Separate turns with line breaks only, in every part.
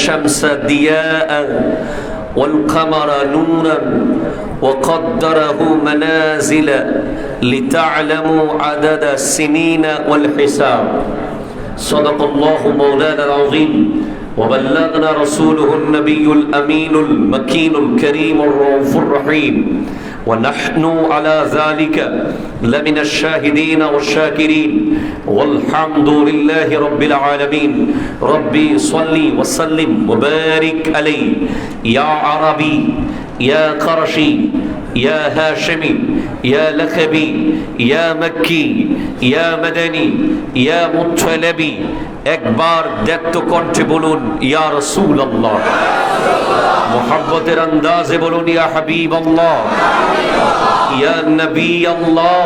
الشمس ضياء والقمر نورا وقدره منازل لتعلموا عدد السنين والحساب صدق الله مولانا العظيم وبلغنا رسوله النبي الأمين المكين الكريم الرؤوف الرحيم ونحن على ذلك لمن الشاهدين والشاكرين والحمد لله رب العالمين ربي صلي وسلم وبارك عليه يا عربي يا قرشي يا هاشمي يا لخبي يا مكي يا مدني يا مطلبي একবার দেখতো কণ্ঠে বলুন ইয়া রাসূলুল্লাহ মুহাব্বতের আন্দাজে বলুন ইয়া হাবিবাল্লাহ ইয়া নবী আল্লাহ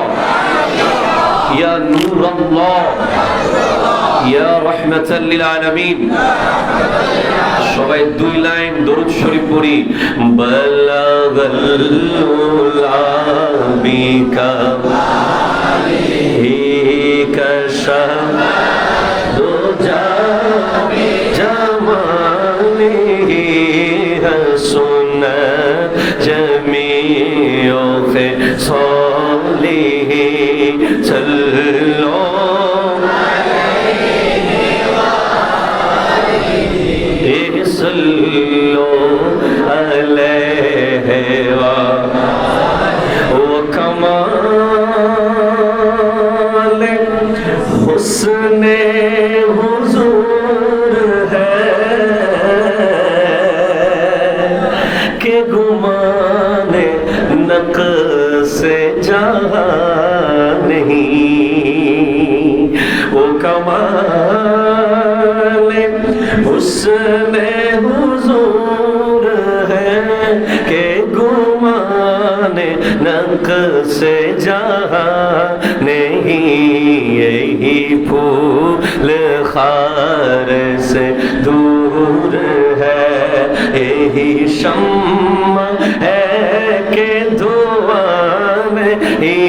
ইয়া নূর আল্লাহ ইয়া রাহমাতাল লিল আলামিন সবাই দুই লাইন দরুদ শরীফ পড়ি বালাগাল বিকা হিকাশা हुस्ने हुजूर है के गुमाने नक़्स जहाँ नहीं वो कमाल हुस्ने हुजूर है के गुमाने नक़्स जहाँ नहीं यही फूल खार से दूर है यही शम्मा है कि धुआं में ही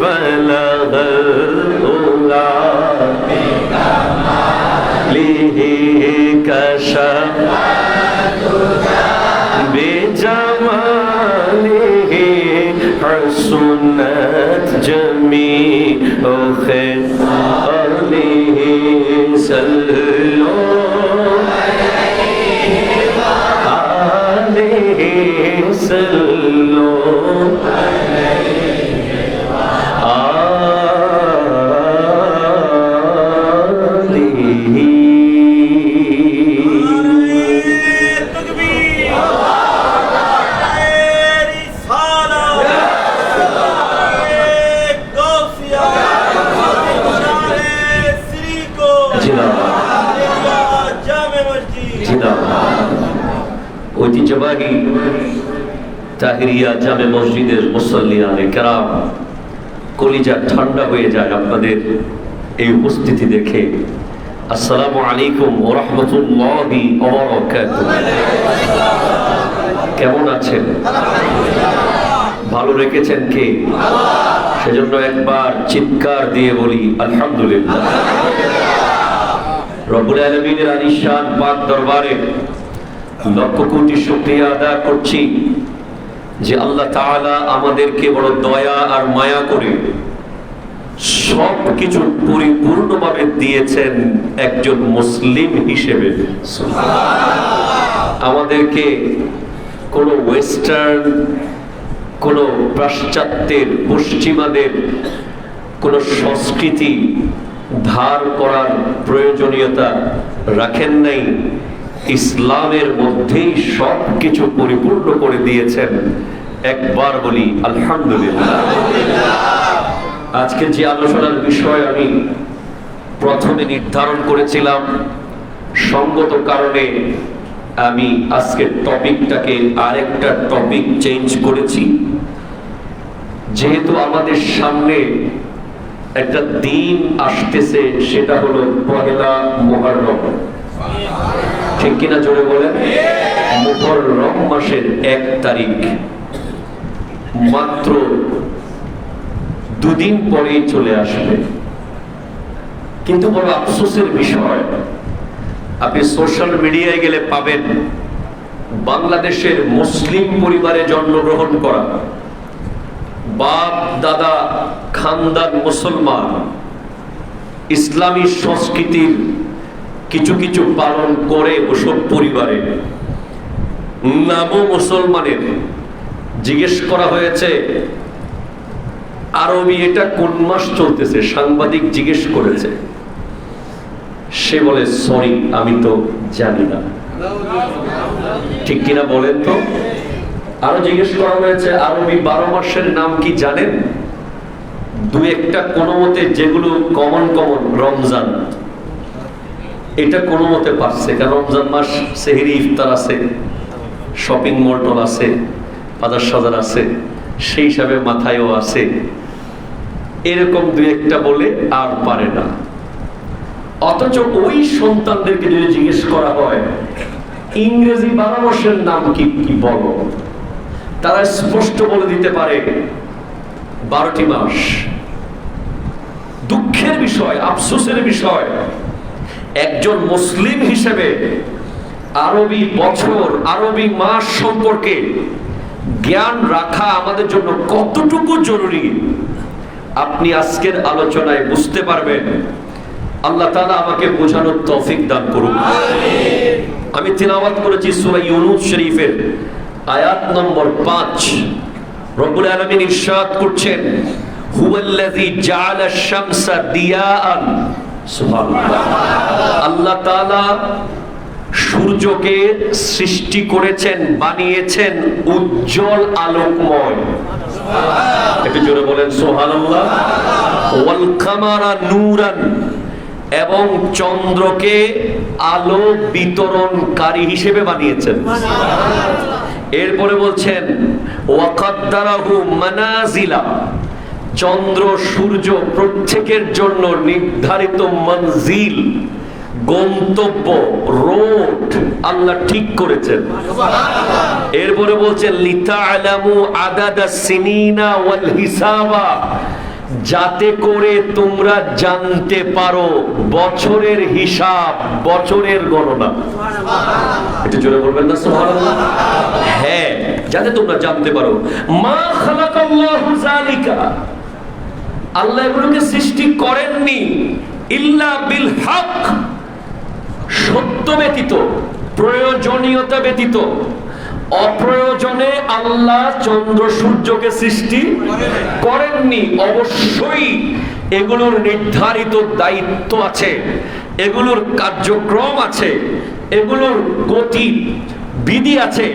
बलगुला लिही कशफ बेजमालिही हसनत जमी खिसालिही सल्लो अलैहि सल्लो ঐতিহ্যবাহী তাহিরিয়া জামে মসজিদের মুসল্লিয়ানে কেরাম কলিজা ঠান্ডা হয়ে যায় আপনাদের এই উপস্থিতি দেখে। আসসালামু আলাইকুম ওয়া রাহমাতুল্লাহি ওয়া বারাকাতুহু। কেমন আছেন? ভালো রেখেছেন কে? সেজন্য একবার চিৎকার দিয়ে বলি আলহামদুলিল্লাহ। রব্বুল আলামিনের আলিশান পাক দরবারে লক্ষ কোটি শুকরিয়া আদায় করছি যে আল্লাহ তাআলা আমাদেরকে বড় দয়া আর মায়া করে সব কিছু পরিপূর্ণভাবে দিয়েছেন একজন মুসলিম হিসেবে। আমাদেরকে কোনো ওয়েস্টার্ন, কোনো পাশ্চাত্যের, পশ্চিমাদের কোনো সংস্কৃতি ধার করার প্রয়োজনীয়তা রাখেন নাই। ইসলামের মধ্যেই সব কিছু পরিপূর্ণ করে দিয়েছেন। একবার বলি আলহামদুলিল্লাহ। আজকে যে আলোচনার বিষয় আমি প্রথমে নির্ধারণ করেছিলাম, সঙ্গত কারণে আমি আজকের টপিকটাকে আরেকটা টপিক চেঞ্জ করেছি। যেহেতু আমাদের সামনে একটা দিন আসতেছে, সেটা হলো পহেলা মুহররম। ঠিক কিনা জোরে বলেন? মুহররম মাসের 1 তারিখ, মাত্র দুদিন পরেই চলে আসবে। কিন্তু বড় আফসোসের বিষয়, আপনি সোশ্যাল মিডিয়ায় গেলে পাবেন বাংলাদেশের মুসলিম পরিবারে জন্মগ্রহণ করা, বাপ দাদা খানদান মুসলমান, ইসলামী সংস্কৃতির কিছু কিছু পালন করে ওসব পরিবারে নামও মুসলমানের। জিজ্ঞেস করা হয়েছে আরবি এটা কোন মাস চলতেছে, সাংবাদিক জিজ্ঞেস করেছে। সে বলে সরি আমি তো জানি না। ঠিক কিনা বলেন তো? আরো জিজ্ঞেস করা হয়েছে আরবি 12 মাসের নাম কি জানেন? দু একটা কোনো মতে, যেগুলো কমন রমজান, এটা কোনো মতে পারছে, কারণ রমজান মাস সেহরি ইফতার আছে, শপিং মল টল আছে, বাজার সাজার আছে, সেই হিসাবে মাথায়ও আছে। এরকম দু একটা বলে আর পারে না। অথচ ওই সন্তানদেরকে যদি জিজ্ঞেস করা হয় ইংরেজি 12 মাসের নাম কি কি বলো, তারা স্পষ্ট বলে দিতে পারে 12টি মাস। দুঃখের বিষয়, আফসোসের বিষয়, একজন মুসলিম হিসেবে আরবি বছর, আরবি মাস সম্পর্কে জ্ঞান রাখা আমাদের জন্য কতটুকু জরুরি আপনি আজকের আলোচনায় বুঝতে পারবেন। আল্লাহ তাআলা আমাকে বোঝানোর তৌফিক দান করুন। আমি তিলাওয়াত করেছি সূরা ইউনূস শরীফের আয়াত নম্বর 5। রব্বুল আলামিন ইরশাদ করছেন হুয়াল্লাযী জাআলাশ শামসা দিয়াআন। সুবহানাল্লাহ। আল্লাহ তাআলা সূর্যকে সৃষ্টি করেছেন, বানিয়েছেন উজ্জ্বল আলোকময়। একটু জোরে বলেন সুবহানাল্লাহ। ওয়াল কামারা নূরান, এবং চন্দ্রকে আলো বিতরণকারী হিসেবে বানিয়েছেন। এরপরে বলছেন ওয়াকাদ্দারাহু মানাজিলা, চন্দ্র সূর্য প্রত্যেকের জন্য নির্ধারিত মনজিল, গন্তব্য, রোড আল্লাহ ঠিক করেছেন। এরপরে বলছেন লিতাআলামু আদাদাস সিনিনা ওয়াল হিসাবা, যাতে করে তোমরা জানতে পারো বছরের হিসাব, বছরের গণনা। একটু জোরে বলবেন না সুবহানাল্লাহ? হ্যাঁ, যাতে তোমরা জানতে পারো। মা খালাকাল্লাহু যালিকা, আল্লাহ এগুলোকে সৃষ্টি করেননি ইল্লা বিল হক, সত্য ব্যতীত, প্রয়োজনীয়তা ব্যতীত। অপ্রয়োজনে আল্লাহ চন্দ্র সূর্যকে সৃষ্টি করেননি। অবশ্যই এগুলোর নির্ধারিত দায়িত্ব আছে, এগুলোর কার্যক্রম আছে, এগুলোর গতি বিধি আছে,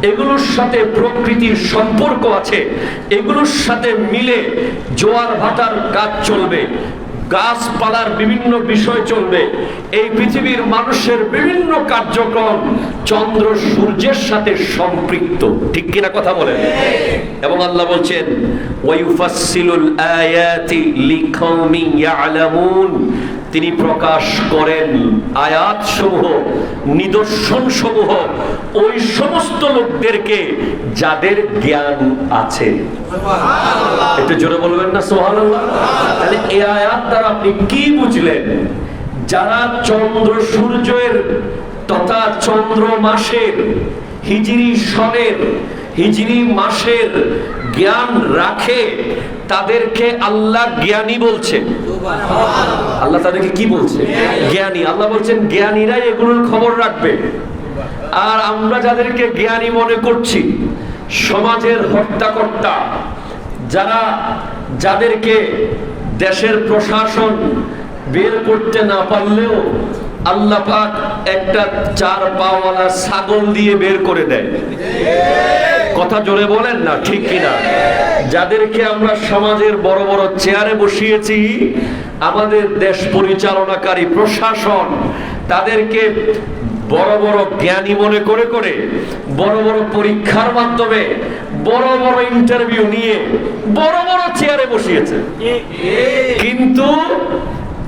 এগুলোর সাথে প্রকৃতির সম্পর্ক আছে, এগুলোর সাথে মিলে জোয়ার ভাটার কাজ চলবে, গাছপালার বিভিন্ন বিষয় চলবে, এই পৃথিবীর মানুষের বিভিন্ন কার্যক্রম চন্দ্র সূর্যের সাথে সম্পৃক্ত। ঠিক কিনা কথা বলেন? এবং আল্লাহ বলছেন ওয়ায়ুফাসসিলুল আয়াতি লিকাওমিন ইয়ালামুন, তিনি প্রকাশ করেন আয়াত সমূহ, নিদর্শন সমূহ ওই সমস্ত লোকদেরকে যাদের জ্ঞান আছে। একটু জোরে বলবেন না সুবহানাল্লাহ? তাহলে এই আয়াত দ্বারা আপনি কি বুঝলেন? যারা চন্দ্র সূর্যের তথা চন্দ্র মাসের, হিজরি সনের, হিজরি মাসের জ্ঞান রাখে, তাদেরকে আল্লাহ জ্ঞানী বলছে। আল্লাহ তাদেরকে কি বলছে? জ্ঞানী। আল্লাহ বলছেন জ্ঞানীরাই এগুলোর খবর রাখবে। আর আমরা যাদেরকে জ্ঞানী মনে করছি, সমাজের হত্যাকর্তা, যারা, যাদেরকে দেশের প্রশাসন বের করতে না পারলেও আল্লাহ পাক একটা 4 পাওয়ালা ছাগল দিয়ে বের করে দেয়। কথা জোরে বলেন না, ঠিক কিনা? যাদেরকে আমরা সমাজের বড় বড় চেয়ারে বসিয়েছি, আমাদের দেশ পরিচালনাকারী প্রশাসন, তাদেরকে বড় বড় জ্ঞানী মনে করে করে বড় বড় পরীক্ষার মাধ্যমে বড় বড় ইন্টারভিউ নিয়ে বড় বড় চেয়ারে বসিয়েছে, কিন্তু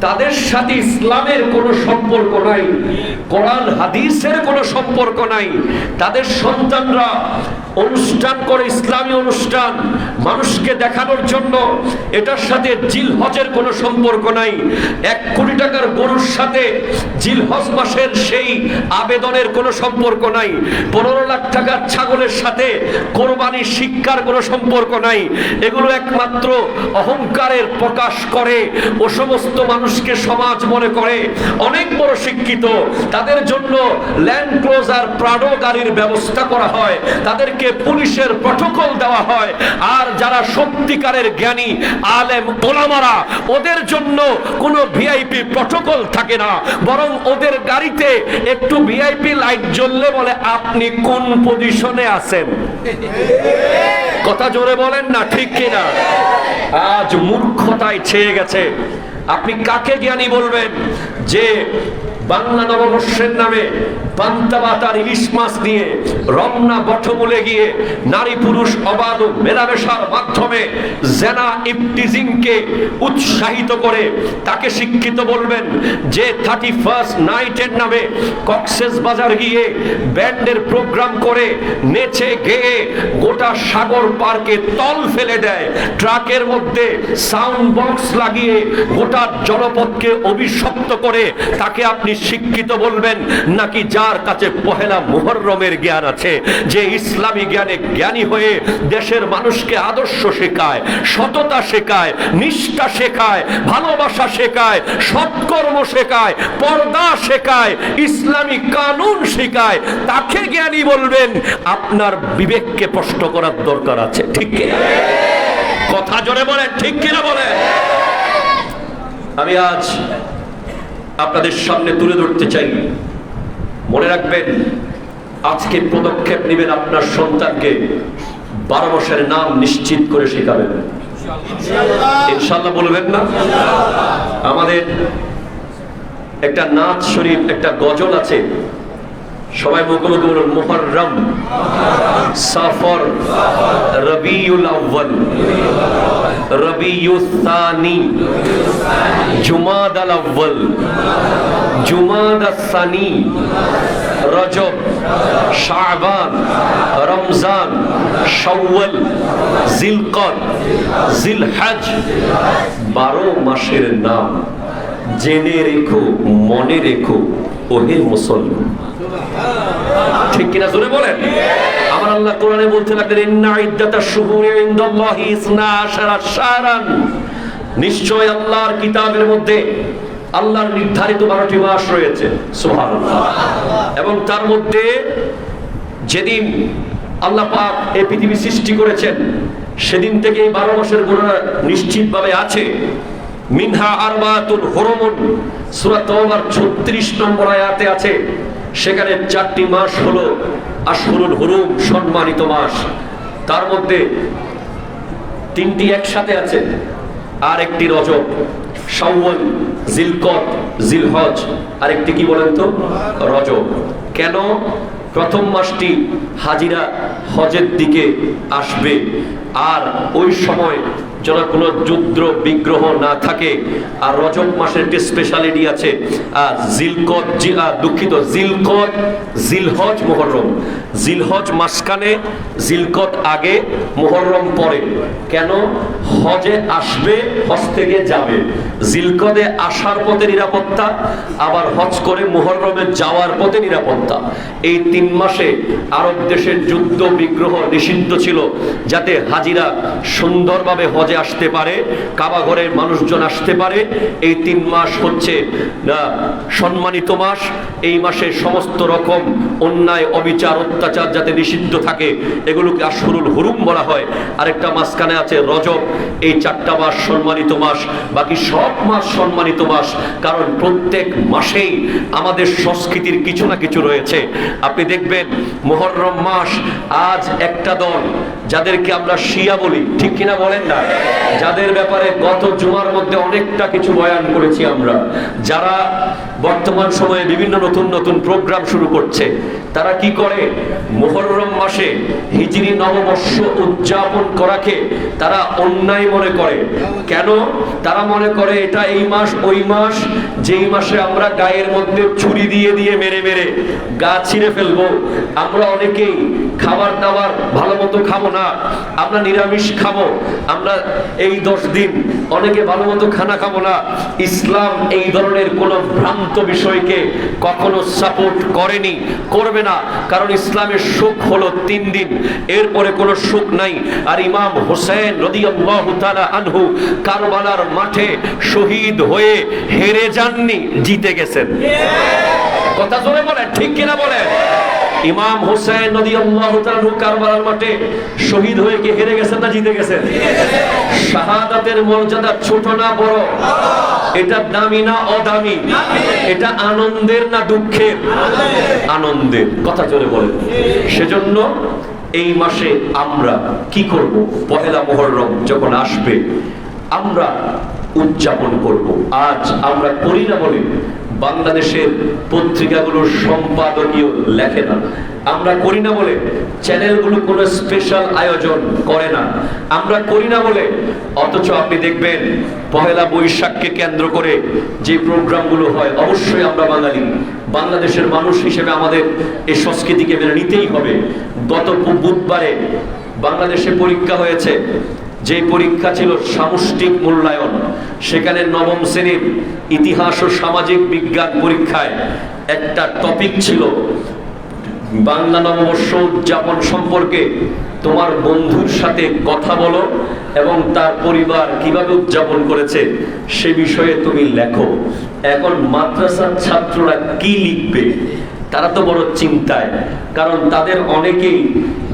তাদের সাথে ইসলামের কোনো সম্পর্ক নাই, কোরআন হাদিসের কোনো সম্পর্ক নাই। তাদের সন্তানরা অনুষ্ঠান করে, ইসলামী অনুষ্ঠান মানুষকে দেখানোর জন্য, এটার সাথে জিলহজের কোনো সম্পর্ক নাই। 1 কোটি টাকার গরুর সাথে জিলহজ মাসের সেই আবেদনের কোনো সম্পর্ক নাই। 15 লাখ টাকার ছাগলের সাথে কোরবানি শিক্ষার কোনো সম্পর্ক নাই। এগুলো একমাত্র অহংকারের প্রকাশ করে। ও সমস্ত মানুষকে সমাজ মনে করে অনেক বড় শিক্ষিত, তাদের জন্য ল্যান্ড ক্লোজার প্রাডো গাড়ির ব্যবস্থা করা হয়, তাদেরকে পুলিশের প্রটোকল দেওয়া হয়। আর যারা সত্যিকারের জ্ঞানী আলেম ওলামারা, ওদের জন্য কোনো ভিআইপি প্রটোকল থাকে না, বরং ওদের গাড়িতে একটু ভিআইপি লাইট জ্বললে বলে আপনি কোন পজিশনে আছেন। কথা জোরে বলেন না, ঠিক কিনা? আজ মূর্খতায় ছেয়ে গেছে। আপনি কাকে জ্ঞানী বলবেন যে বাংলা নববর্ষের নামে পান্তাবাতার ইলিশ মাছ নিয়ে রমনা বটমূলে গিয়ে নারী পুরুষ অবাধ মেলামেশার মাধ্যমে জেনা ইফটিজিংকে উৎসাহিত করে তাকে শিক্ষিত বলবেন? যে 31st নাইটের নামে কক্সেস বাজার গিয়ে ব্যান্ডের প্রোগ্রাম করে নেচে গেয়ে গোটা সাগর পার্কে তল ফেলে দেয়, ট্রাকের মধ্যে সাউন্ড বক্স লাগিয়ে গোটা জনপদকে অভিশপ্ত করে, তাকে আপনি শিক্ষিত বলবেন? নাকি যার কাছে পহেলা মুহররমের জ্ঞান আছে, যে ইসলামী জ্ঞানে জ্ঞানী হয়ে দেশের মানুষকে আদর্শ শেখায়, সততা শেখায়, নিষ্ঠা শেখায়, ভালোবাসা শেখায়, সৎকর্ম শেখায়, পর্দা শেখায়, ইসলামী কানুন শেখায়, তাকে জ্ঞানী বলবেন? আপনার বিবেককে প্রশ্ন করার দরকার আছে, ঠিক কিনা? কথা জোরে বলেন, ঠিক কিনা বলেন? আমি আজ আপনাদের সামনে তুলে ধরতে চাই, মনে রাখবেন, আজকে পদক্ষেপ নেবেন আপনার সন্তানকে 12 মাসের নাম নিশ্চিত করে শেখাবেন। ইনশাআল্লাহ বলবেন না? আমাদের একটা নাচ শরীফ, একটা গজল আছে, সবাই মুখোমুখি বলুন, মুহররম, সফর, রবিউল আউয়াল, রবিউস সানি, জুমাদাল আউয়াল, জুমাদাস সানি, রজব, শাবান, রমজান, শাওয়াল, জিলকদ, জিলহজ, 12 মাসের নাম জেনে রেখো, মনে রেখো ওহে মুসলমান। ঠিক কিনা জোরে বলেন? আমার আল্লাহ কোরআনে বলতে লাগলেন, ইন্না ইদ্দাতাশ শুহুরি ইনদাল্লাহি 12 শাহরান, নিশ্চয় আল্লাহর কিতাবের মধ্যে আল্লাহর নির্ধারিত 12টি মাস রয়েছে। সুবহানাল্লাহ। এবং তার মধ্যে যেদিন আল্লাহ পাক এই পৃথিবী সৃষ্টি করেছেন সেদিন থেকে এই 12 মাসের গণনা নিশ্চিতভাবে আছে। মিনহা আরবাতুল হুরুমুন, সূরা তাওবার 36 নম্বর আয়াতে আছে, সেখানে 4টি মাস হলো আশহুরুল হুরুম, সম্মানিত মাস। তার মধ্যে 3টি একসাথে আছে, আর একটি রজব, শাওয়াল, জিলকদ, জিলহজ, আর একটি কি বলেন তো? রজব। কেন? প্রথম মাসটি হাজিরা হজের দিকে আসবে, আর ওই সময় যেন কোনো যুদ্ধ বিগ্রহ না থাকে। আর রজব মাসের একটি স্পেশালিটি আছে, জিলকদ, দুঃখিত, জিলকদ, জিলহজ, মুহররম। জিলহজ মাঝখানে, জিলকদ আগে, মুহররম পরে। কেন? হজে আসবে, হজ থেকে যাবে, জিলকদে আসার পথে নিরাপত্তা, আবার হজ করে মুহররমে যাওয়ার পথে নিরাপত্তা। এই 3 মাসে আরব দেশের যুদ্ধ বিগ্রহ নিষিদ্ধ ছিল, যাতে হাজিরা সুন্দরভাবে হজে আসতে পারে, কাবা ঘরের মানুষজন আসতে পারে। এই 3 মাস হচ্ছে সম্মানিত মাস। এই মাসে সমস্ত রকম অন্যায়, অবিচার, অত্যাচার যাতে নিষিদ্ধ থাকে, এগুলোকে আশহুরুল হুরুম বলা হয়। আরেকটা মাসখানে আছে রজব। এই 4টা মাস সম্মানিত মাস, বাকি সব মাস সম্মানিত মাস, কারণ প্রত্যেক মাসেই আমাদের সংস্কৃতির কিছু না কিছু রয়েছে। আপনি দেখবেন মুহররম মাস, আজ একটা দল যাদেরকে আমরা শিয়া বলি, ঠিক কিনা বলেন না? যাদের ব্যাপারে গত জুমার মধ্যে অনেকটা কিছু বয়ান করেছি আমরা, যারা বর্তমান সময়ে বিভিন্ন নতুন নতুন প্রোগ্রাম শুরু করছে, তারা কি করে, মুহররম মাসে হিজরি নববর্ষ উদযাপন করাকে তারা অন্যায় মনে করে। কেন? তারা মনে করে এটা এই মাস ওই মাস, যেই মাসে আমরা গায়ের মধ্যে ছুরি দিয়ে দিয়ে মেরে মেরে গা ছিঁড়ে ফেলবো। আমরা অনেকেই খাবার দাবার ভালো মতো খাবো না, আমরা নিরামিষ খাবো, আমরা এই 10 দিন অনেকে ভালো মতো খানা খাবো না। ইসলাম এই ধরনের কোন ভ্রান্ত বিষয়কে কখনো সাপোর্ট করেনি, করবে না। কারণ ইসলামের সুখ হলো 3 দিন, এরপরে কোনো সুখ নাই। আর ইমাম হোসেন রাদিয়াল্লাহু তাআলা আনহু কারবালার মাঠে শহীদ হয়ে হেরে যাননি, জিতে গেছেন। কথা জোরে বলেন, ঠিক কিনা বলেন? ইমাম হোসেন রাদিয়াল্লাহু তাআলা আনহু কারবালার মাঠে শহীদ হয়ে কি হেরে গেছেন না জিতে গেছেন? শাহাদাতের মর্যাদা ছোট না বড়? এটা দামি না অদামি? এটা আনন্দের না দুঃখের? আনন্দের। কথা জোরে বলেন। সেজন্য এই মাসে আমরা কি করব? পহেলা মুহররম যখন আসবে আমরা উদযাপন করব। আজ আমরা করি না বলে বাংলাদেশের পত্রিকাগুলোর সম্পাদকীয় লেখে না, আমরা করি না বলে চ্যানেলগুলো কোনো স্পেশাল আয়োজন করে না, আমরা করি না বলে, অথচ আপনি দেখবেন পহেলা বৈশাখকে কেন্দ্র করে যে প্রোগ্রামগুলো হয়, অবশ্যই আমরা বাঙালি, বাংলাদেশের মানুষ হিসেবে আমাদের এই সংস্কৃতিকে মেনে নিতেই হবে। গত বুধবারে বাংলাদেশে পরীক্ষা হয়েছে, যে পরীক্ষা ছিল সামষ্টিক মূল্যায়ন, সেখানে 9ম শ্রেণীর ইতিহাস ও সামাজিক বিজ্ঞান পরীক্ষায় একটা টপিক ছিল বাংলা নববর্ষ উদযাপন সম্পর্কে তোমার বন্ধুর সাথে কথা বলো এবং তার পরিবার কিভাবে উদযাপন করেছে সে বিষয়ে তুমি লেখো। এখন মাদ্রাসার ছাত্ররা কি লিখবে? তারা তো বড় চিন্তায়, কারণ তাদের অনেকেই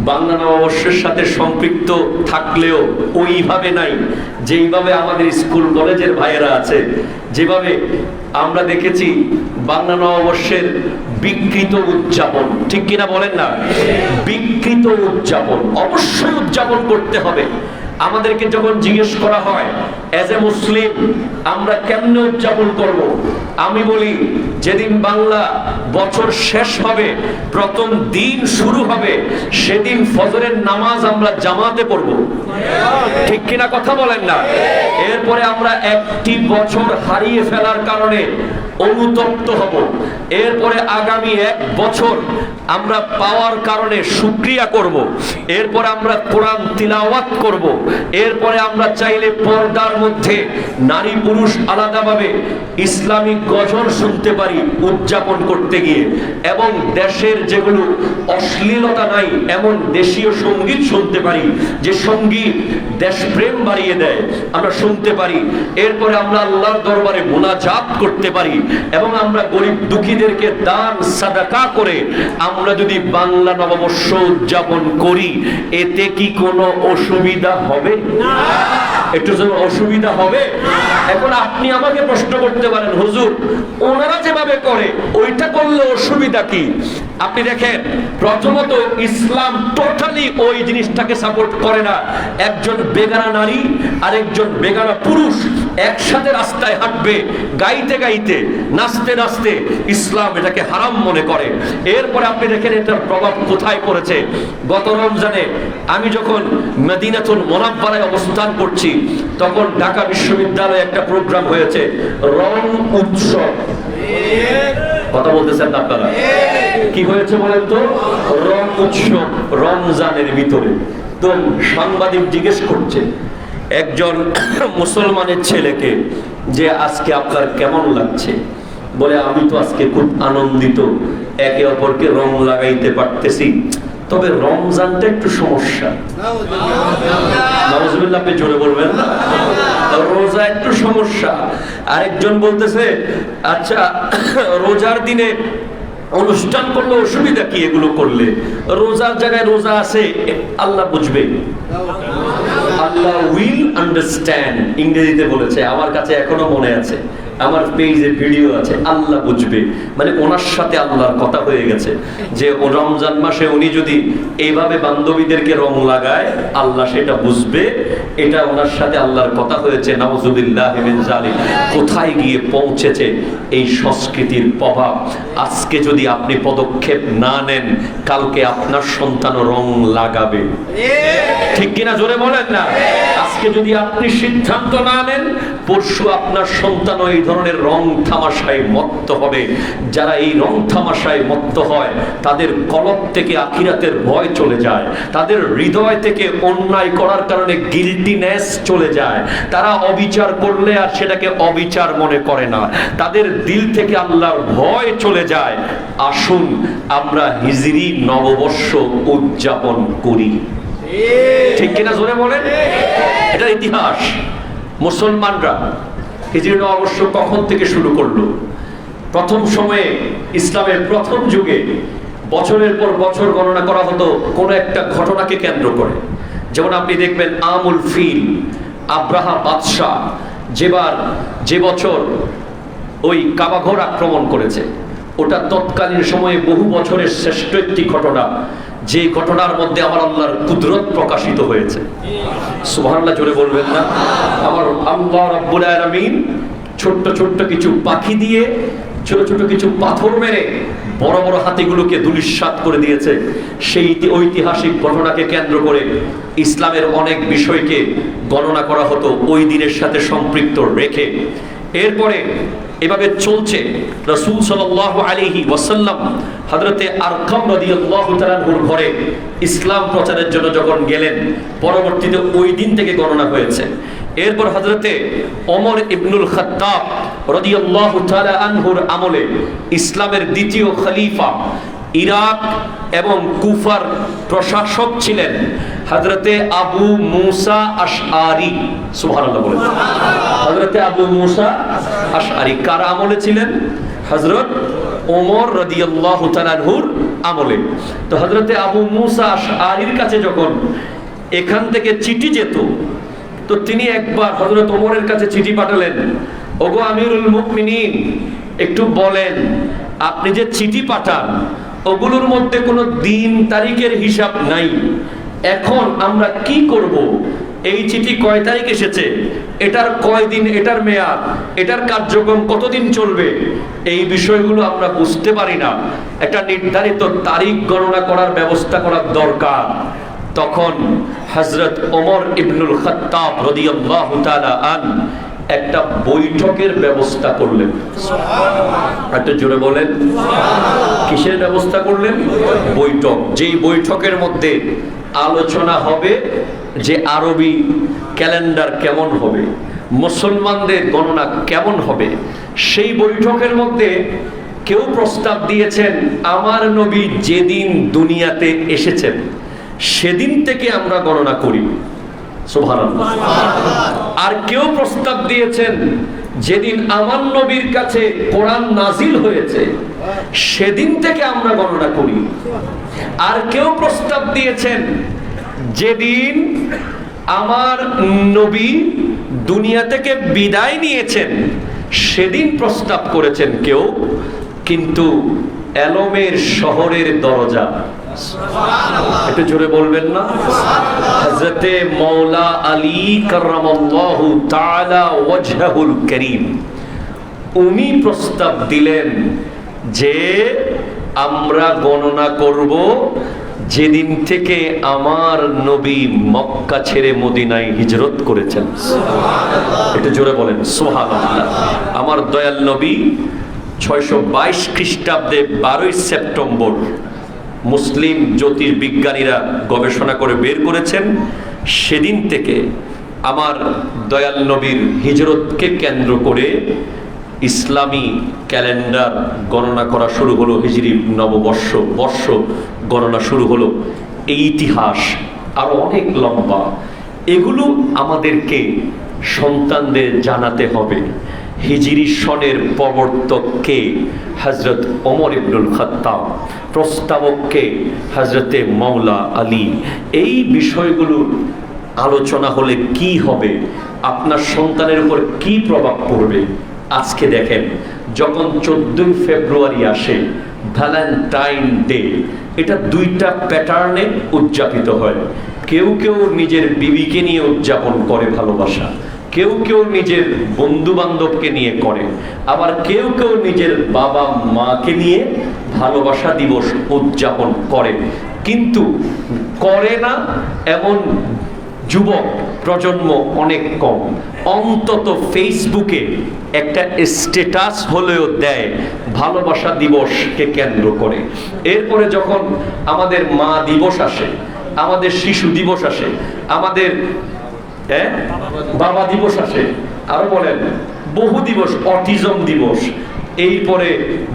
বাংলা নববর্ষের সাথে সম্পৃক্ত থাকলেও ওইভাবে নাই যেইভাবে আমাদের স্কুল কলেজের ভাইয়েরা আছে। যেভাবে আমরা দেখেছি বাংলা নববর্ষের বিকৃত উদযাপন, ঠিক কিনা বলেন না? বিকৃত উদযাপন অবশ্যই উদযাপন করতে হবে। আমাদেরকে যখন জিজ্ঞেস করা হয় এজ এ মুসলিম আমরা কেমনে উদযাপন করব, আমি বলি যেদিন বাংলা বছর শেষ হবে, প্রথম দিন শুরু হবে, সেদিন ফজরের নামাজ আমরা জামাতে পড়ব, ঠিক কিনা কথা বলেন না? এরপরে আমরা একটি বছর হারিয়ে ফেলার কারণে অনুতপ্ত হব। এরপরে আগামী 1 বছর আমরা পাওয়ার কারণে শুকরিয়া করব। এরপরে আমরা কোরআন তিলাওয়াত করব। এরপরে আমরা চাইলে পর্দার মধ্যে নারী পুরুষ আলাদাভাবে ইসলামিক গজল শুনতে পারি উদযাপন করতে গিয়ে, এবং দেশের যেগুলো অশ্লীলতা নাই এমন দেশীয় সঙ্গীত শুনতে পারি, যে সঙ্গীত দেশপ্রেম বাড়িয়ে দেয়, আমরা শুনতে পারি। এরপরে আমরা আল্লাহর দরবারে মুনাজাত করতে পারি, এবং আমরা গরিব দুঃখীদেরকে দান সাদাকা করে আমরা যদি বাংলা নববর্ষ উদযাপন করি, এতে কি কোনো অসুবিধা হবে? একটু অসুবিধা হবে? এখন আপনি আমাকে প্রশ্ন করতে পারেন, হুজুর ওনারা যেভাবে করে ওইটা করলে অসুবিধা কি? আপনি দেখেন, প্রথমত ইসলাম টোটালি ওই জিনিসটাকে সাপোর্ট করে না। একজন বেগানা নারী আর একজন বেগানা পুরুষ একসাথে রাস্তায় হাঁটবে, গাইতে গাইতে, নাচতে নাচতে, ইসলাম এটাকে হারাম মনে করে। এরপরে আপনি দেখেন এটার প্রভাব কোথায় পড়েছে। গত রমজানে আমি যখন মদিনাতুল মুনাওয়ারায় অবস্থান করছি, তখন ঢাকা বিশ্ববিদ্যালয়ে একটা প্রোগ্রাম হয়েছে, রং উৎসব। কথা বলতেছেন আপনারা? কি হয়েছে বলেন তো? রং উৎসব রমজানের ভিতরে। তো সাংবাদিক জিজ্ঞেস করছে একজন মুসলমানের ছেলেকে যে আজকে আপনার কেমন লাগছে? বলে আমি তো আজকে খুব আনন্দিত, একে অপরকে রং লাগাইতে পারতেছি, তবে রমজানটা একটু সমস্যা। নাউজুবিল্লাহ, আপনি জোরে বলবেন না? রোজা একটু সমস্যা। আরেকজন বলতেছে আচ্ছা রোজার দিনে অনুষ্ঠান করলে অসুবিধা কি? এগুলো করলে রোজার জায়গায় রোজা আছে, আল্লাহ বুঝবে, আল্লাহ উইল আন্ডারস্ট্যান্ড ইংরেজিতে বলেছে, আমার কাছে এখনো মনে আছে। আমার পেজে ভিডিও আছে, আল্লাহ বুঝবে, মানে ওনার সাথে আল্লাহর কথা হয়ে গেছে যে ও রমজান মাসে উনি যদি এইভাবে বান্ধবীদেরকে রং লাগায় আল্লাহ সেটা বুঝবে, এটা ওনার সাথে আল্লাহর কথা হয়েছে। নাউযুবিল্লাহ মিন যালিক। কোথায় গিয়ে পৌঁছেছে এই সংস্কৃতির প্রভাব। আজকে যদি আপনি পদক্ষেপ না নেন, কালকে আপনার সন্তান রং লাগাবে, ঠিক কিনা জোরে বলেন না? আজকে যদি আপনি সিদ্ধান্ত না নেন, পরশু আপনার সন্তান এই ধরনের রং তামাশায় মত্ত হবে। যারা এই রং তামাশায় মত্ত হয় তাদের কলব থেকে আখিরাতের ভয় চলে যায়, তাদের হৃদয় থেকে অন্যায় করার কারণে গিল্টিনেস চলে যায়, তারা অবিচার করলে আর সেটাকে অবিচার মনে করে না, তাদের দিল থেকে আল্লাহর ভয় চলে যায়। আসুন আমরা হিজরি নববর্ষ উদযাপন করি, ঠিক কিনা জোরে বলেন? এটা ইতিহাস। মুসলমানরা হিজরি নববর্ষ কখন থেকে শুরু করলো? প্রথম সময়ে ইসলামের প্রথম যুগে বছরের পর বছর গণনা করা হতো কোন একটা ঘটনাকে কেন্দ্র করে। যেমন আপনি দেখবেন আমুল ফিল, আব্রাহা বাদশাহ যে বছর ওই কাবাঘর আক্রমণ করেছে, ওটা তৎকালীন সময়ে বহু বছরের শ্রেষ্ঠ একটি ঘটনা, যে ঘটনার মধ্যে আমার আল্লাহর কুদরত প্রকাশিত হয়েছে। সুবহানাল্লাহ জোরে বলবেন না? আমার আল্লাহ রাব্বুল আলামিন ছোট্ট ছোট্ট কিছু পাখি দিয়ে, ছোট ছোট কিছু পাথর মেরে বড় বড় হাতিগুলোকে ধূলিসাৎ করে দিয়েছে। সেই ঐতিহাসিক ঘটনাকে কেন্দ্র করে ইসলামের অনেক বিষয়কে গণনা করা হতো ওই দিনের সাথে সম্পৃক্ত রেখে। এরপরে এভাবে চলছে। রাসূল সাল্লাল্লাহু আলাইহি ওয়াসাল্লাম হযরতে আরকাম রাদিয়াল্লাহু তাআলা আনহুর ঘরে ইসলাম প্রচারের জন্য যখন গেলেন, পরবর্তীতে ওই দিন থেকে গণনা হয়েছে। এরপর হযরতে ওমর ইবনুল খাত্তাব রাদিয়াল্লাহু তাআলা আনহুর আমলে ইসলামের দ্বিতীয় খলিফা, ইরাক এবং কুফার প্রশাসক ছিলেন হযরতে আবু মুসা আশআরি। সুবহানাল্লাহ বলেন। হযরতে আবু মুসা আশআরি কার আমলে ছিলেন? হযরত ওমর রাদিয়াল্লাহু তাআলা আনহুর আমলে। তো হযরতে আবু মুসা আশআরির কাছে যখন এখান থেকে চিঠি যেত, তো তিনি একবার হযরত ওমরের কাছে চিঠি পাঠালেন, ওগো আমিরুল মুমিনিন, একটু বলেন আপনি যে চিঠি পাঠান ওগুলোর মধ্যে কোনো দিন তারিখের হিসাব নাই, এখন আমরা কি করব? এই চিঠি কয় তারিখ এসেছে, এটার কয় দিন, এটার মেয়াদ, এটার কার্যক্রম কতদিন চলবে, এই বিষয়গুলো আমরা বুঝতে পারি না। একটা নির্ধারিত তারিখ গণনা করার ব্যবস্থা করার দরকার। তখন হযরত ওমর ইবনুল খাত্তাব রাদিয়াল্লাহু তাআলা আন একটা বৈঠকের ব্যবস্থা করলেন। একটু জোরে বলেন, কিসের ব্যবস্থা করলেন? বৈঠক। যেই বৈঠকের মধ্যে আলোচনা হবে যে আরবি ক্যালেন্ডার কেমন হবে, মুসলমানদের গণনা কেমন হবে। সেই বৈঠকের মধ্যে কেউ প্রস্তাব দিয়েছেন, আমার নবী যেদিন দুনিয়াতে এসেছেন সেদিন থেকে আমরা গণনা করি। সুবহানাল্লাহ। আর কেউ প্রস্তাব দিয়েছেন, যেদিন আমার নবীর কাছে কোরআন নাজিল হয়েছে সেদিন থেকে আমরা গণনা করি। আর কেউ প্রস্তাব দিয়েছেন, যেদিন আমার নবী দুনিয়া থেকে বিদায় নিয়েছেন সেদিন প্রস্তাব করেছেন কেউ। কিন্তু এলমের শহরের দরজা, একটু জোরে বলবেন না? হযরতে মাওলা আলী কাররামাল্লাহু তাআলা ওয়াজহুল কারীম, উনি প্রস্তাব দিলেন যে আমরা গণনা করব যেদিন থেকে আমার নবী মক্কা ছেড়ে মদিনায় হিজরত করেছেন। একটু জোরে বলেন সুবহানাল্লাহ। আমার দয়াল নবী 622 খ্রিস্টাব্দে 12 সেপ্টেম্বর মুসলিম জ্যোতির্বিজ্ঞানীরা গবেষণা করে বের করেছেন, সেদিন থেকে আমার দয়াল নবীর হিজরতকে কেন্দ্র করে ইসলামী ক্যালেন্ডার গণনা করা শুরু হলো। হিজরি নববর্ষ বর্ষ গণনা শুরু হলো। এই ইতিহাস আরো অনেক লম্বা, এগুলো আমাদেরকে সন্তানদের জানাতে হবে। হিজরি সনের প্রবর্তককে হযরত ওমর ইবনুল খাত্তাব, প্রস্তাবককে হযরতে মাওলা আলী। এই বিষয়গুলো আলোচনা হলে কি হবে, আপনার সন্তানের উপর কি প্রভাব পড়বে, আজকে দেখেন, যখন 14 ফেব্রুয়ারি আসে, ভ্যালেন্টাইন ডে, এটা দুইটা প্যাটার্নে উদযাপিত হয়। কেউ কেউ নিজের বিবিকে নিয়ে উদযাপন করে ভালোবাসা, কেউ কেউ নিজের বন্ধু বান্ধবকে নিয়ে করে, আবার কেউ কেউ নিজের বাবা মাকে নিয়ে ভালোবাসা দিবস উদযাপন করে। কিন্তু করে না এমন যুবক প্রজন্ম অনেক কম। অন্তত ফেসবুকে একটা স্ট্যাটাস হলেও দেয় ভালোবাসা দিবসকে কেন্দ্র করে। এরপরে যখন আমাদের মা দিবস আসে, আমাদের শিশু দিবস আসে, আমাদের বাবা দিবস আসে, আরো বলেন বহু দিবস, অটিজম দিবস, এরপরে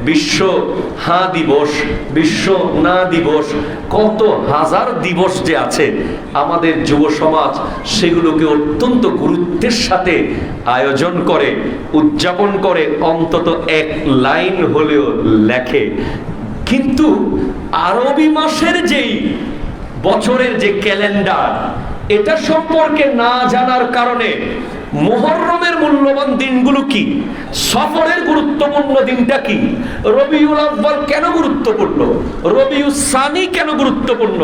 বিশ্ব হা দিবস, বিশ্ব না দিবস, কত হাজার দিবস যে আছে, আমাদের যুব সমাজ সেগুলোকে অত্যন্ত গুরুত্বের সাথে আয়োজন করে, উদযাপন করে, অন্তত এক লাইন হলেও লেখে। কিন্তু আরবি মাসের যেই বছরের যে ক্যালেন্ডার, এটা সম্পর্কে না জানার কারণে মুহররমের মূল্যবান দিনগুলো কি, সফরের গুরুত্বপূর্ণ দিনটা কি, রবিউল আউয়াল কেন গুরুত্বপূর্ণ, রবিউল সানি কেন গুরুত্বপূর্ণ,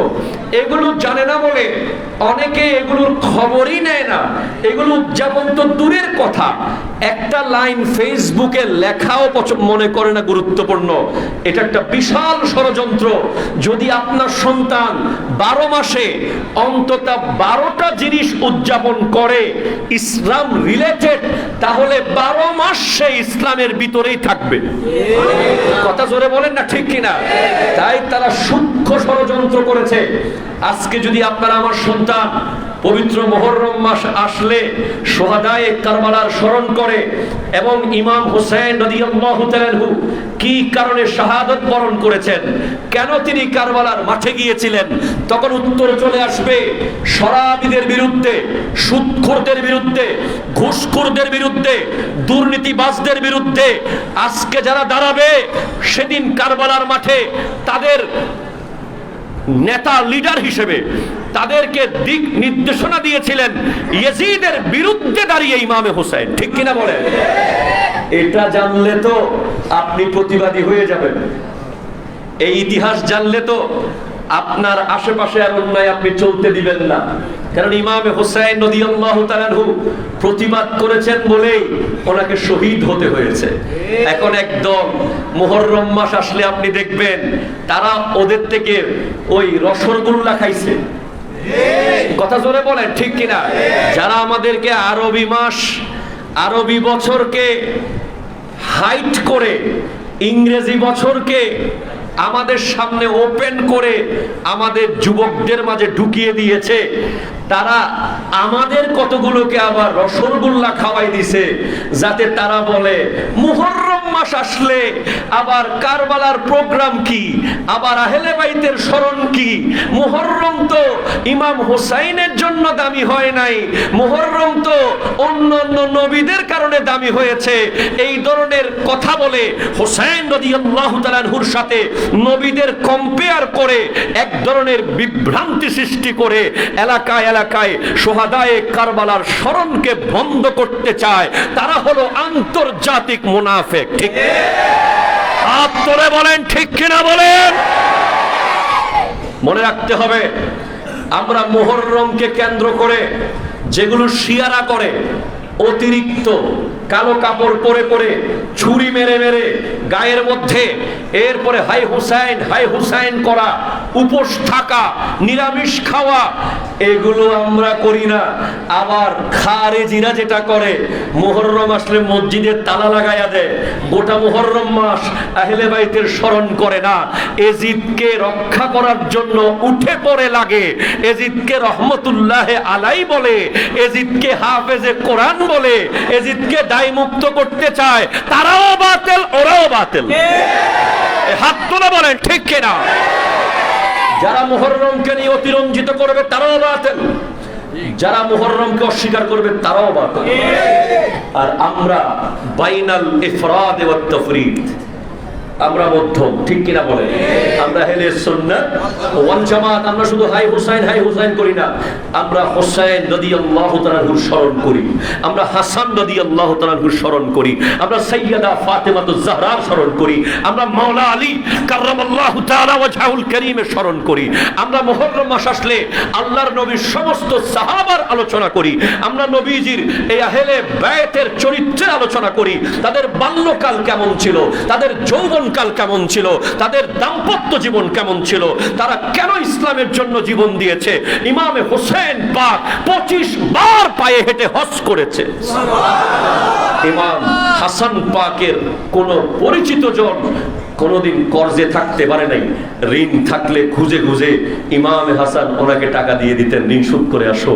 এগুলো জানে না বলে অনেকে এগুলোর খবরই নেয় না। এগুলো উদযাপন তো দূরের কথা, একটা লাইন ফেসবুকে লেখাও মনে করে না গুরুত্বপূর্ণ। এটা একটা বিশাল ষড়যন্ত্র। যদি আপনার সন্তান 12 মাসে অন্তত 12টা জিনিস উদযাপন করে ইসলাম রিলেটেড, তাহলে 12 মাস সে ইসলামের ভিতরেই থাকবে। কথা জোরে বলেন না, ঠিক কিনা? তাই তারা সূক্ষ্ম ষড়যন্ত্র করেছে। আজকে যদি আপনারা আমার সন্তান পবিত্র মুহররম মাস আসলে শুহাদায়ে কারবালার স্মরণ করে এবং ইমাম হুসাইন রাদিয়াল্লাহু তাআলা আনহু কি কারণে শাহাদাত বরণ করেছেন, কেন তিনি কারবালার মাঠে গিয়েছিলেন, তখন উত্তর চলে আসবে শরাবিদের বিরুদ্ধে, সুদখোরদের বিরুদ্ধে, ঘুষখোরদের বিরুদ্ধে, দুর্নীতিবাজদের বিরুদ্ধে। আজকে যারা দাঁড়াবে, সেদিন কারবালার মাঠে তাদের নেতা, লিডার হিসেবে তাদেরকে দিক নির্দেশনা দিয়েছিলেন ইয়াজিদের বিরুদ্ধে দাঁড়িয়ে ইমামে হুসাইন, ঠিক কিনা বলেন? এটা জানলে তো আপনি প্রতিবাদী হয়ে যাবেন। এই ইতিহাস জানলে তো আপনার আশেপাশে আর অন্যায় আপনি চলতে দিবেন না। কারণ ইমামে হুসাইন রাদিয়াল্লাহু তাআলা আনহু প্রতিবাদ করেছেন বলেই ওনাকে শহীদ হতে হয়েছে। এখন একদম মুহররম মাস আসলে আপনি দেখবেন তারা ওদের থেকে ওই রসগোল্লা খাইছে। কথা জোরে বলেন, ঠিক কিনা? যারা আমাদেরকে আরবি মাস, আরবি বছরকে হাইট করে, ইংরেজি বছরকে আমাদের সামনে ওপেন করে আমাদের যুবকদের মাঝে ঢুকিয়ে দিয়েছে, তারা আমাদের কতগুলোকে আবার রসগোল্লা খাওয়াই দিছে, যাতে তারা বলে মুহররম মাস আসলে আবার কারবালার প্রোগ্রাম কি, আবার আহলে বাইতের স্মরণ কি, মুহররম তো ইমাম হুসাইনের জন্য দামি হয় নাই, মুহররম তো অন্যান্য নবীদের কারণে দামি হয়েছে। এই ধরনের কথা বলে হুসাইন রাদিয়াল্লাহু তাআলা আনহুর সাথে নবীদের কম্পেয়ার করে এক ধরনের বিভ্রান্তি সৃষ্টি করে এলাকায় এলাকায় শুহাদায়ে কারবালার স্মরণকে বন্ধ করতে চায়। তারা হলো আন্তর্জাতিক মুনাফিক। ঠিক আপনারা বলেন, ঠিক কিনা বলেন? মনে রাখতে হবে, আমরা মুহররমকে কেন্দ্র করে যেগুলো শিয়ারা করে, অতিরিক্ত কালো কাপড় পরে পরে, ছুরি মেরে মেরে গায়ের মধ্যে, এরপরে হাই হুসাইন হাই হুসাইন করা, উপোস থাকা, নিরামিষ খাওয়া, এগুলো আমরা করি না। আবার খারেজিরা যেটা করে, মুহররম আসলে মসজিদের তালা লাগাইয়া দেয়, গোটা মুহররম মাস আহলে বাইতের স্মরণ করে না। এজিদকে রক্ষা করার জন্য উঠে পড়ে লাগে, এজিদকে রহমতুল্লাহে আলাই বলে, এজিদকে হাফেজে কোরআন বলে, এজিদকে দায় মুক্ত করতে চায়। তারাও বাতিল, ওরাও বাতিল। হাত তুলে বলেন, ঠিক কিনা? যারা মুহররমকে নিয়ে অতিরঞ্জিত করবে তারাও বাতিল, যারা মুহররমকে অস্বীকার করবে তারাও বাতিল। আর আমরা বাইনাল ইফরাদ ওয়াত তাফরিদ, আমরা মধ্যম, ঠিক কিনা বলেন? আমরা আহলে সুন্নাত ওয়াল জামাত। আমরা শুধু হাই হুসাইন করি না, আমরা হোসেন রাদিয়াল্লাহু তাআলার স্মরণ করি, আমরা হাসান রাদিয়াল্লাহু তাআলার স্মরণ করি, আমরা সাইয়্যিদা ফাতেমাতুজ জাহরার স্মরণ করি, আমরা মাওলা আলী কাররামাল্লাহু তাআলা ওয়াজহুল কারীমের স্মরণ করি, আমরা মুহররম মাস আসলে আল্লাহর নবীর সমস্ত সাহাবার আলোচনা করি, আমরা নবীজির এই আহলে বায়তের চরিত্রের আলোচনা করি, তাদের বাল্যকাল কেমন ছিল, তাদের যৌবনকাল কেমন ছিল, তাদের দাম্পত্য জীবন কেমন ছিল, তারা কেন ইসলামের জন্য জীবন দিয়েছে। ইমামে হোসেন পাক 25 বার পায়ে হেঁটে হজ করেছে। ইমাম হাসান পাকের কোন পরিচিত জন কোনদিন কর্জে থাকতে পারে নাই, ঋণ থাকলে খুঁজে খুঁজে ইমাম হাসান ওনাকে টাকা দিয়ে দিতেন, ঋণ শোধ করে আসো।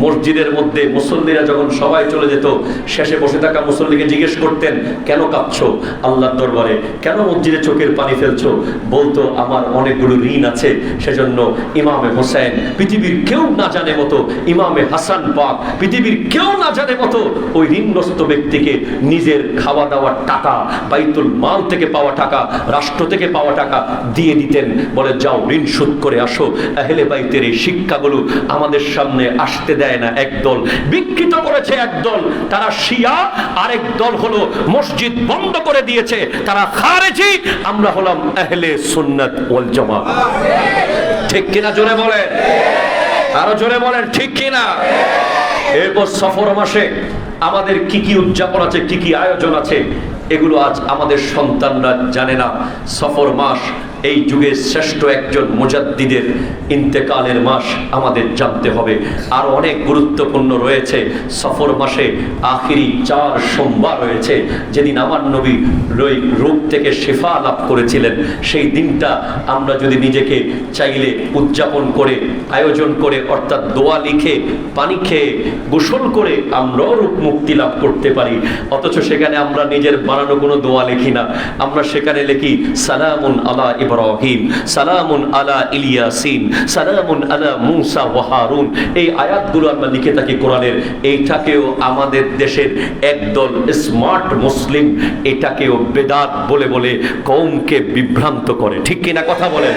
মসজিদের মধ্যে মুসল্লিরা যখন সবাই চলে যেত, শেষে বসে থাকা মুসল্লিকে জিজ্ঞেস করতেন, কেন কাঁদছো আল্লাহর দরবারে, কেন মসজিদে চোখের পানি ফেলছো? বলতো, আমার অনেকগুলো ঋণ আছে, সেজন্য ইমামে হোসেন পৃথিবীর কেউ না জানে মতো, ইমামে হাসান পাক পৃথিবীর কেউ না জানে মতো ওই ঋণগ্রস্ত ব্যক্তিকে নিজের খাওয়া দাওয়ার টাকা, বাইতুল মাল থেকে পাওয়া টাকা, রাষ্ট্র থেকে পাওয়া টাকা দিয়ে দিতেন, বলে যাও ঋণ শোধ করে আসো। আহলে বাইতের এই শিক্ষাগুলো আমাদের সামনে আসতে দেয় না একদল, বিকৃত করেছে একদল, তারা শিয়া, আরেক দল হলো মসজিদ বন্ধ করে দিয়েছে, তারা খারেজি, আমরা হলাম আহলে সুন্নাত ওয়াল জামাত। ঠিক কিনা জোরে বলেন, আরো জোরে বলেন, ঠিক কিনা? এরপর সফর মাসে আমাদের কি কি উদযাপন আছে, কি কি আয়োজন আছে, এগুলো আজ আমাদের সন্তানরা জানে না। সফর মাস এই যুগের শ্রেষ্ঠ একজন মুজাদ্দিদের ইন্তেকালের মাস, আমাদের জানতে হবে। আর অনেক গুরুত্বপূর্ণ রয়েছে সফর মাসে। আখিরি 4 সোমবার রয়েছে, যেদিন আমার নবী রোগ থেকে শিফা লাভ করেছিলেন। সেই দিনটা আমরা যদি নিজেকে চাইলে উদযাপন করে, আয়োজন করে, অর্থাৎ দোয়া লিখে, পানি খেয়ে, গোসল করে আমরাও রূপ মুক্তি লাভ করতে পারি। অথচ সেখানে আমরা নিজের বানানো কোনো দোয়া লিখি না, আমরা সেখানে লিখি সালামুন আলা ইব্রাহিম, সালামুন আলা ইলিয়াসিন, সালামুন আলা মুসা ওয়া হারুন। এই আয়াতগুলো আমরা লিখে থাকি কোরআনের। এইটাকেও আমাদের দেশের একদল স্মার্ট মুসলিম এটাকেও বেদাত বলে বলে কওমকে বিভ্রান্ত করে, ঠিক কিনা কথা বলেন?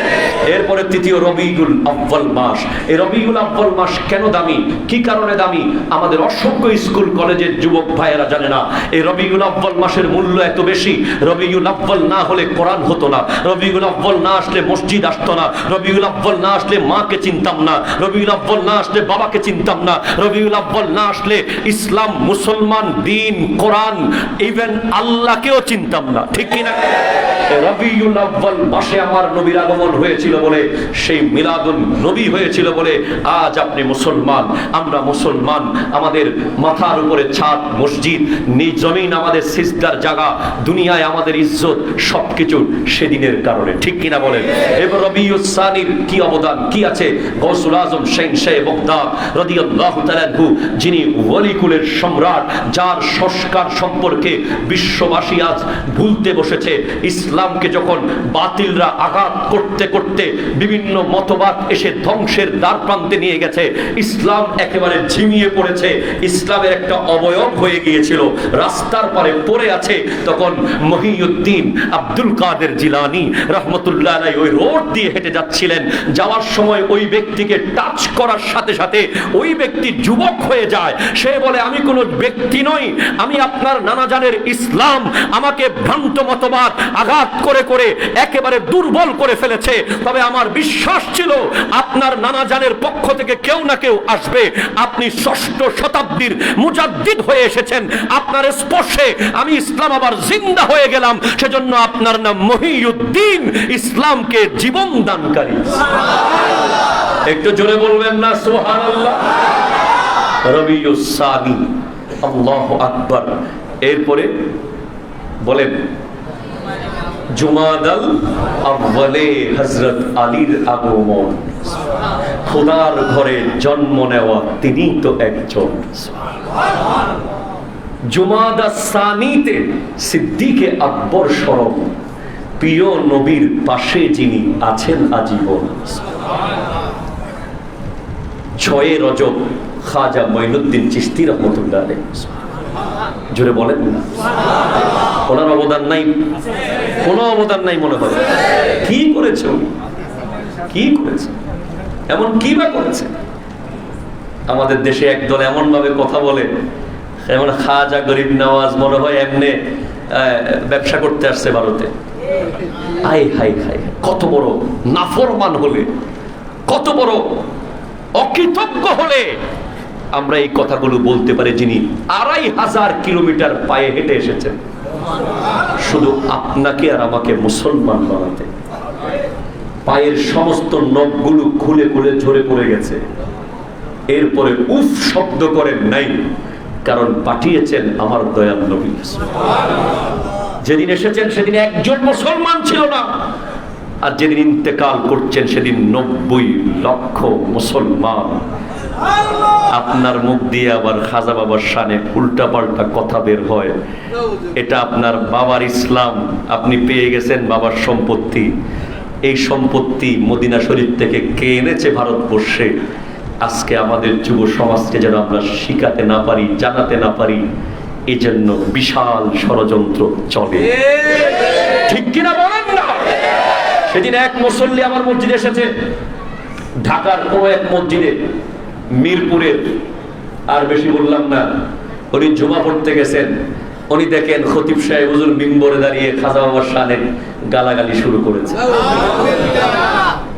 এরপরে তৃতীয় রবিউল আউয়াল মাস। এই রবিউল আউয়াল মাস কেন দামি, কি কারণে দামি, আমাদের অসংখ্য স্কুল কলেজের যুবক ভাইয়েরা জানে না। এই রবিউল আউয়াল মাসের মূল্য এত বেশি। রবিউল আউয়াল না হলে কোরআন হতো না, রবিউল আউয়াল না আসলে মসজিদ আসতো না, রবিউল আউয়াল না আসলে মাকে চিনতাম না, রবিউল আউয়াল না আসলে বাবাকে চিনতাম না, রবিউল আউয়াল না আসলে ইসলাম, মুসলমান, দ্বীন, কোরআন, ইভেন আল্লাহকেও চিনতাম না, ঠিক কিনা? রবিউল আউয়াল মাসে আমার নবীর আগমন হয়েছিল বলে, সেই মিলাদুন নবী হয়েছিল বলে আজ আপনি মুসলমান, আমরা মুসলমান। আমাদের মাথার উপরে ছাদ, মসজিদ, নিজ জমিন আমাদের সিজদার জায়গা, দুনিয়ায় আমাদের ইজ্জত, সবকিছু সেদিনের কারণে, ঠিক কিনা বলেন? এবার রবিউল সানির কি অবদান, কি আছে? গৌসুল আজম শাহ বগদাদ রাদিয়াল্লাহু তাআলা আনহু, যিনি ওয়ালিকুলের সম্রাট, যার সংস্কার সম্পর্কে বিশ্ববাসী আজ ভুলতে বসেছে। ইসলামকে যখন বাতিলরা আঘাত করতে করতে বিভিন্ন মতবাদ এসে ধ্বংসের দ্বার প্রান্তে নিয়ে গেছে, ইসলাম একেবারে ঝিমিয়ে পড়েছে, ইসলামের একটা অবয়ব হয়ে গিয়েছিল, রাস্তার পারে পড়ে আছে। তখন মহিউদ্দিন আব্দুল কাদের জিলানী রহমতুল্লাহ আলাইহি ওই রোড দিয়ে হেঁটে যাচ্ছিলেন, যাওয়ার সময় ওই ব্যক্তিকে টাচ করার সাথে সাথে ওই ব্যক্তি যুবক হয়ে যায়। সে বলে, আমি কোনো ব্যক্তি নই, আমি আপনার নানাজানের ইসলাম আমাকে ভ্রান্ত মতবাদ আঘাত করে করে একেবারে দুর্বল করে ফেলেছে, তবে আমার বিশ্বাস ছিল আপনার নানাজানের পক্ষ থেকে কেউ না কেউ আসবে। আপনি 6ষ্ঠ শতাব্দীর মুজাদ্দিদ হয়ে এসেছেন, আপনার স্পর্শে আমি ইসলাম আবার জিন্দা হয়ে গেলাম, সেজন্য আপনার নাম মহিউদ্দিন, ইসলামকে জীবন দানকারী। একটু জোরে বলবেন না সুবহানাল্লাহ? রবিউস সানি, আল্লাহু আকবার। এরপরে বলেন জুমাদাল আউয়ালে হযরত আলীর আগমন। খোদার ঘরে জন্ম নেওয়া তিনি তো একজন। জুমাদা সানিতে সিদ্দিকে আকবর স্মরণ, প্রিয় নবীর পাশে যিনি আছেন আজীবন। 6 রজব খাজা মঈনুদ্দিন চিশতি রহমতুল্লাহ আলাইহি। জোরে বলেন না। ওনার অবদান নাই, কোনো অবদান নাই মনে হয়। কি করেছে উনি, কি করেছে, এমন কি বা করেছে? আমাদের দেশে একদল এমন ভাবে কথা বলে, এমন খাজা গরিব নওয়াজ মনে হয় এমনি ব্যবসা করতে আসছে ভারতে। আই হাই হাই, কত বড় নাফরমান হলে, কত বড় অকৃতজ্ঞ হলে আমরা এই কথাগুলো বলতে পারি, যিনি 2500 কিলোমিটার পায়ে হেঁটে এসেছেন শুধু আপনাকে আর আমাকে মুসলমান বানাতে। পায়ের সমস্ত নখগুলো খুলে খুলে ঝরে পড়ে গেছে, এরপরে উফ শব্দ করেন নাই, কারণ পাঠিয়েছেন আমার দয়াল নবী। যেদিন এসেছেন সেদিন একজন মুসলমান ছিল না, আর যেদিন ইন্তেকাল করছেন সেদিন 90 লক্ষ মুসলমান। আপনার মুখ দিয়ে আবার খাজা বাবার শানে উল্টা পাল্টা কথা বের হয়। এটা আপনার বাবার ইসলাম, আপনি পেয়ে গেছেন বাবার সম্পত্তি। এই সম্পত্তি মদিনা শরীফ থেকে কে এনেছে ভারতবর্ষে? আজকে আমাদের যুব সমাজকে যেন আমরা শিখাতে না পারি, জানাতে না পারি, এই জন্য বিশাল ষড়যন্ত্র চলে। ঠিক কিনা বলেন না? সেদিন এক মুসল্লি আমার মসজিদে এসেছে, ঢাকার কোন এক মসজিদে, মিরপুরের, আর বেশি বললাম না। উনি জুমা পড়তে গেছেন, উনি দেখেন খতিব সাহেব হুজুর মিম্বরে দাঁড়িয়ে খাজা বাবার শানে গালাগালি শুরু করেছে,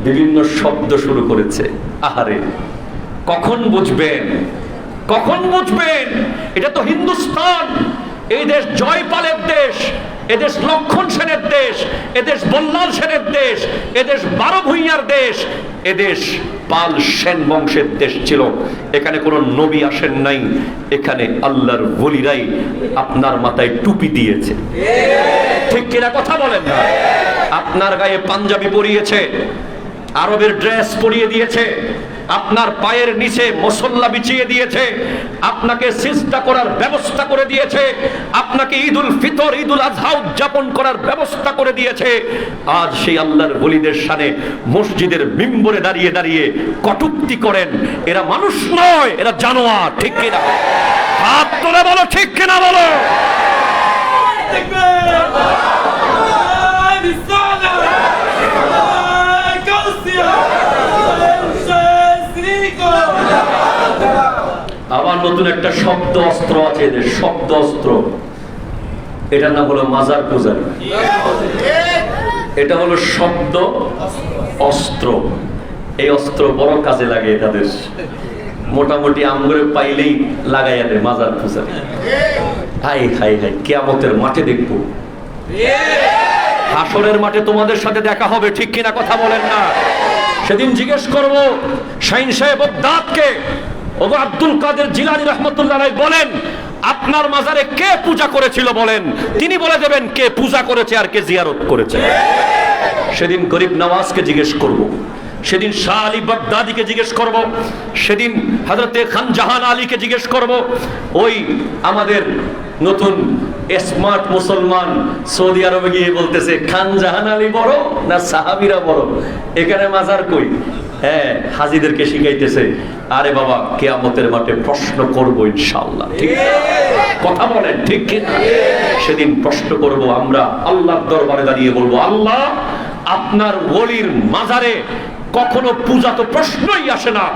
বিভিন্ন শব্দ শুরু করেছে। আহারে, কখন বুঝবেন, কখন বুঝবেন? এটা তো হিন্দুস্তান, এই দেশ জয়পালের দেশ, এদেশ লক্ষণ সেনের দেশ, এদেশ বল্লাল সেনের দেশ, এদেশ 12 ভূঁইয়ার দেশ, এদেশ পাল সেন বংশের দেশ ছিল। এখানে কোনো নবী আসেন নাই, এখানে আল্লাহর ওলিরাই আপনার মাথায় টুপি দিয়েছে। ঠিক কিনা কথা বলেন না? আপনার গায়ে পাঞ্জাবি পরিয়েছে, আরবের ড্রেস পরিয়ে দিয়েছে, আপনার পায়ের নিচে মুসল্লা বিছিয়ে দিয়েছে, আপনাকে সিজদা করার ব্যবস্থা করে দিয়েছে, আপনাকে ঈদুল ফিতর, ঈদুল আজহা উদযাপন করার ব্যবস্থা করে দিয়েছে। আজ সেই আল্লাহর ওলিদের শানে মসজিদের মিম্বরে দাঁড়িয়ে দাঁড়িয়ে কটূক্তি করেন। এরা মানুষ নয়, এরা জানোয়ার। ঠিক কিনা? হাত তুলে বলো ঠিক কিনা বলো। আবার নতুন একটা শব্দ অস্ত্র আছে এদের, শব্দ অস্ত্র। এটার নাম হলো মাজার পূজারি। এটা হলো শব্দ অস্ত্র। এই অস্ত্র বড় কাজে লাগে তাদের, মোটামুটি আঙ্গুরে পাইলেই লাগাইয়া দেয় মাজার পূজারি। হাই হাই হাই, কিয়ামতের মাঠে দেখবো, হাসরের মাঠে তোমাদের সাথে দেখা হবে। ঠিক কিনা কথা বলেন না? সেদিন জিজ্ঞেস করবো শাহিন সাহেব বাগদাদকে, ওগো আব্দুল কাদের জিলানী রাহমাতুল্লাহ আলাইহি বলেন, আপনার মাজারে কে পূজা করেছিল বলেন। তিনি বলে দেবেন কে পূজা করেছে আর কে জিয়ারত করেছে। সেদিন গরিব নওয়াজকে জিজ্ঞেস করব, সেদিন শাহ আলী বাগদাদিকে জিজ্ঞেস করব, সেদিন হযরতে খান জাহান আলীকে জিজ্ঞেস করব। ওই আমাদের নতুন স্মার্ট মুসলমান সৌদি আরবে গিয়ে বলতেছে খান জাহান আলী বড় না সাহাবীরা বড়, এখানে মাজার কই? হ্যাঁ, হাজীদেরকে শিখাইতেছে। আরে বাবা, কিয়ামতের মাঠে প্রশ্ন করব ইনশাআল্লাহ। ঠিক কথা বলেন, ঠিক কি না? সেদিন প্রশ্ন করব আমরা, আল্লাহর দরবারে দাঁড়িয়ে বলবো, আল্লাহ আপনার ওলির মাজারে কখনো পূজা তো প্রশ্নই আসে না।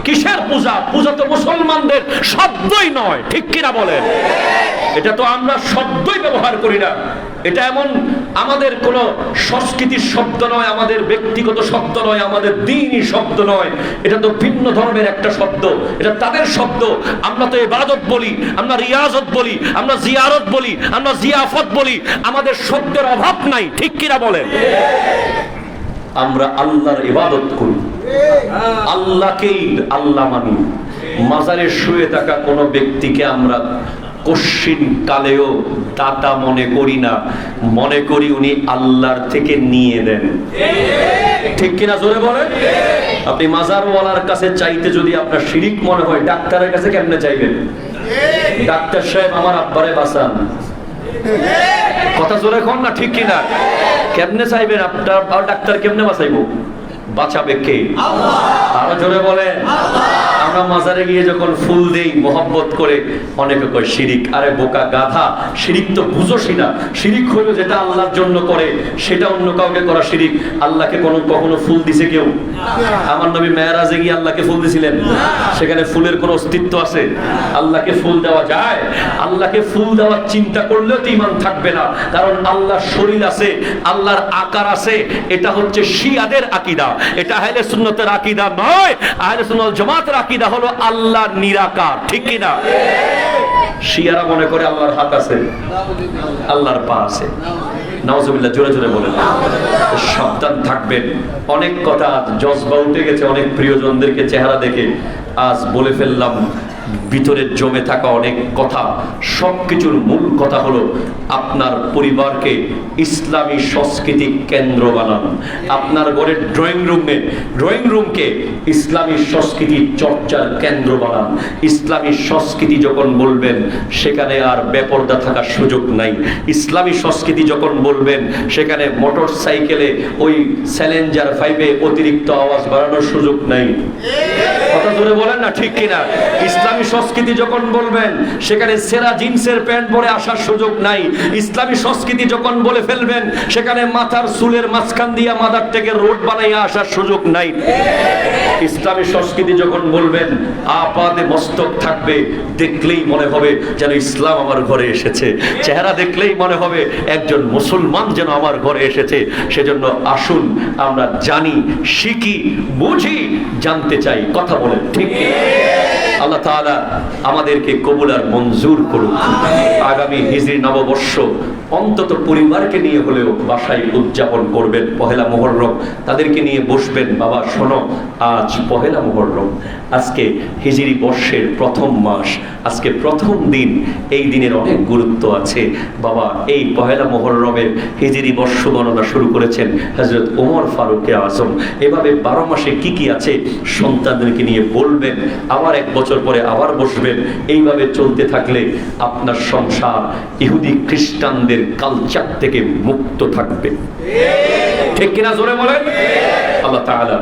কিসের পূজা? পূজা তো মুসলমানদের শব্দই নয়। ঠিক কিনা বলেন? এটা তো আমরা শব্দই ব্যবহার করি না। এটা এমন আমাদের কোন সংস্কৃতির শব্দ নয়, আমাদের ব্যক্তিগত শব্দ নয়, আমাদের দ্বীনি শব্দ নয়। এটা তো ভিন্ন ধর্মের একটা শব্দ, এটা তাদের শব্দ। আমরা তো ইবাদত বলি, আমরা রিয়াজত বলি, আমরা জিয়ারত বলি, আমরা জিয়াফত বলি। আমাদের শব্দের অভাব নাই। ঠিক কিনা বলেন? আমরা আল্লাহর ইবাদত করি, আল্লাহকেই আল্লাহ মানি। মাজারে শুয়ে থাকা কোনো ব্যক্তিকে আমরা কশিন কালেও দাতা মনে করি না, মনে করি উনি আল্লাহর থেকে নিয়ে দেন। ঠিক কিনা জোরে বলেন? আপনি মাজারওয়ালার কাছে চাইতে যদি আপনার শিরিক মনে হয়, ডাক্তারের কাছে কেমনে চাইবেন? ডাক্তার সাহেব আমার আব্বারে বাঁচান, কথা জোরে কন না। ঠিক কিনা? কেমনে চাইবেন? আপনার ডাক্তার কেমনে বাঁচাইবো? বাঁচাবে কে? আল্লাহ। আরো জোরে বলেন। আমরা মাজারে গিয়ে যখন ফুল দেই মহব্বত করে, অনেকে কয় শিরিক। আরে বোকা গাধা, শিরিক তো বুঝোসই না। শিরিক হলো যেটা আল্লাহর জন্য করে, সেটা অন্য কাউকে করা শিরিক। আল্লাহকে কখনো ফুল দিছে কেউ? আমার নবী মেরাজে গিয়ে আল্লাহকে ফুল দিছিলেন? সেখানে ফুলের কোনো অস্তিত্ব আছে? আল্লাহকে ফুল দেওয়া যায়? আল্লাহকে ফুল দেওয়ার চিন্তা করলেও তো ঈমান থাকবে না, কারণ আল্লাহর শরীর আছে, আল্লাহর আকার আছে। এটা হচ্ছে শিয়াদের আকীদা, এটা আহলে সুন্নাতের আকীদা নয়। আহলে সুন্নাত জামাতের আকীদা হলো আল্লাহর নিরাকার, ঠিক কি না? শিয়ারা মনে করে আল্লাহর হাত আছে, আল্লাহর পা আছে। নাউজুবিল্লাহ, জোরে জোরে বলেন। সাবধান থাকবেন। অনেক কথা জজবা উঠে গেছে অনেক প্রিয়জনদেরকে চেহারা দেখে, আজ বলে ফেললাম ভিতরে জমে থাকা অনেক কথা। সবকিছুর মূল কথা হলো আপনার পরিবারকে ইসলামী সংস্কৃতি কেন্দ্র বানান। আপনার ঘরের ড্রয়িং রুমকে ইসলামী সংস্কৃতি চর্চার কেন্দ্র বানান। ইসলামী সংস্কৃতি যখন বলবেন সেখানে আর বেপরদা থাকার সুযোগ নাই। ইসলামী সংস্কৃতি যখন বলবেন সেখানে মোটর সাইকেলে ওই চ্যালেঞ্জার 5-এ অতিরিক্ত আওয়াজ বাড়ানোর সুযোগ নাই। কথা ধরে বলেন না, ঠিক কিনা? ইসলামী সংস্কৃতি যখন বলবেন সেখানে সেরা জিন্সের প্যান্ট পরে আসার সুযোগ নাই। ইসলামী সংস্কৃতি যখন বলে ফেলবেন সেখানে মাথার চুলের মাঝখান দিয়া মাদার থেকে রোড বানাইয়া আসার সুযোগ নাই। ইসলামী সংস্কৃতি যখন বলবেন আপাদে মস্তক থাকবে, দেখলেই মনে হবে যেন ইসলাম আমার ঘরে এসেছে, চেহারা দেখলেই মনে হবে একজন মুসলমান যেন আমার ঘরে এসেছে। সেজন্য আসুন আমরা জানি, শিখি, বুঝি, জানতে চাই। কথা বলেন, ঠিক? আল্লাহ তাআলা আমাদেরকে কবুল আর মঞ্জুর করুন। আগামী হিজরি নববর্ষ অন্তত পরিবারকে নিয়ে হলেও বাসায় উদযাপন করবেন। পহেলা মুহররম তাদেরকে নিয়ে বসবেন। বাবা শোনো, আজ পহেলা মুহররম, আজকে হিজরি বর্ষের প্রথম মাস, আজকে প্রথম দিন। এই দিনের অনেক গুরুত্ব আছে বাবা। এই পহেলা মুহররমের হিজরি বর্ষ গণনা শুরু করেছেন হযরত ওমর ফারুক আজম। এভাবে 12 মাসে কি কি আছে সন্তানদেরকে নিয়ে বলবেন, আবার 1 বছর পরে আবার বসবেন। এইভাবে চলতে থাকলে আপনার সংসার ইহুদি খ্রিস্টানদের কালচার থেকে মুক্ত থাকবে, ঠিক কিনা? জোরে বলেন। আল্লাহ তাআলা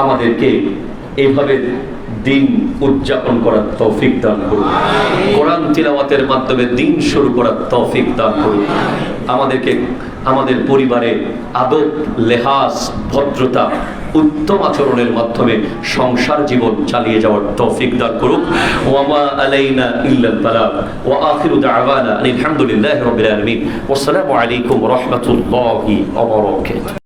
আমাদেরকে এইভাবে দিন উদযাপন করার তৌফিক দান করুন। কোরআন তিলাওয়াতের মাধ্যমে দিন শুরু করার তৌফিক দান করুন। আমাদেরকে আমাদের পরিবারে আদব, লেহাজ, ভদ্রতা, উত্তম আচরণের মাধ্যমে সংসার জীবন চালিয়ে যাওয়ার তৌফিক দান করুন। ওয়া মা আলাইনা ইল্লাল বালাগ ওয়া আখিরু দাওয়ানা আলহামদুলিল্লাহি রাব্বিল আলামিন। ওয়া আসসালামু আলাইকুম ওয়া রাহমাতুল্লাহি ওয়া বারাকাতুহু।